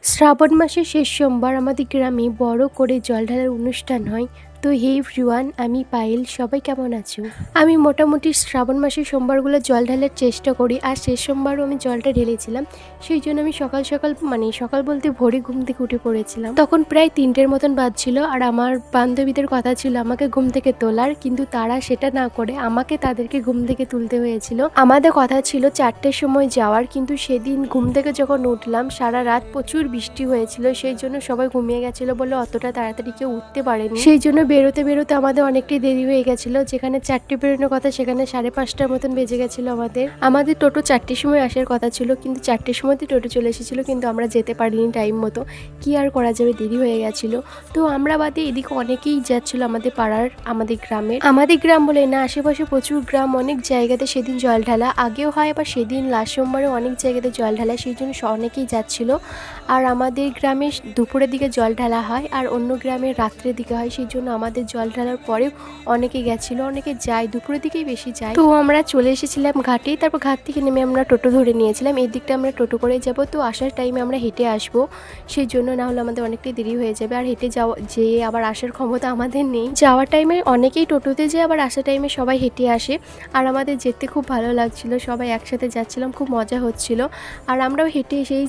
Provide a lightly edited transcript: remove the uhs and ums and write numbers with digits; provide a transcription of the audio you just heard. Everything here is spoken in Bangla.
শ্রাবণ মাসের শেষ সোমবার আমাদের গ্রামে বড় করে জল ঢালার অনুষ্ঠান হয়। তো হে এভরিওয়ান, আমি পায়েল। সবাই কেমন আছো? আমি মোটামুটি শ্রাবণ মাসের সোমবারগুলো জল ঢালার চেষ্টা করি, আর শেষ সোমবারও আমি জলটা ঢেলেছিলাম। সেই জন্য আমি সকাল সকাল সকাল বলতে ভোরে ঘুম থেকে উঠে পড়েছিলাম। তখন প্রায় 3টের মতন বাজছিল, আর আমার বান্ধবীদের কথা ছিল আমাকে ঘুম থেকে তোলার, কিন্তু তারা সেটা না করে আমাকে তাদেরকে ঘুম থেকে তুলতে হয়েছিল। আমাদের কথা ছিল 4টের সময় যাওয়ার, কিন্তু সেদিন ঘুম থেকে যখন উঠলাম সারা রাত প্রচুর বৃষ্টি হয়েছিল, সেই জন্য সবাই ঘুমিয়ে গেছিল বলে অতটা তাড়াতাড়ি কেউ উঠতে পারেনি। সেই জন্য বেরোতে বেরোতে আমাদের অনেকটাই দেরি হয়ে গেছিল। যেখানে 4টে বেরোনোর কথা সেখানে 5:30টার মতন বেজে গেছিল। আমাদের টোটো 4টের সময় আসার কথা ছিল, কিন্তু 4টের সময়তে টোটো চলে এসেছিল, কিন্তু আমরা যেতে পারিনি টাইম মতো। কি আর করা যাবে, দেরি হয়ে গেছিল। তো আমরা বাদে এদিকে অনেকেই যাচ্ছিল আমাদের পাড়ার, আমাদের গ্রাম বলে না, আশেপাশে প্রচুর গ্রাম, অনেক জায়গাতে সেদিন জল ঢালা আগেও হয়, আবার সেদিন লাস্ট সোমবারে অনেক জায়গাতে জল ঢালা, সেই জন্য অনেকেই যাচ্ছিল। আর আমাদের গ্রামে দুপুরের দিকে জল ঢালা হয়, আর অন্য গ্রামে রাত্রের দিকে হয়, সেই জন্য আমাদের জল ঢালার পরেও অনেকে গেছিলো, অনেকে যায়, দুপুরের দিকেই বেশি যায়। তো আমরা চলে এসেছিলাম ঘাটে, তারপর ঘাট থেকে নেমে আমরা টোটো ধরে নিয়েছিলাম। এই দিকটা আমরা টোটো করে যাব, তো আসার টাইমে আমরা হেঁটে আসবো, সেই জন্য না হলে আমাদের অনেকটাই দেরি হয়ে যাবে। আর হেঁটে যেয়ে আবার আসার ক্ষমতা আমাদের নেই। যাওয়ার টাইমে অনেকেই টোটোতে যায়, আবার আসার টাইমে সবাই হেঁটে আসে। আর আমাদের যেতে খুব ভালো লাগছিল, সবাই একসাথে যাচ্ছিলাম, খুব মজা হচ্ছিল। আর আমরাও হেঁটে এসেই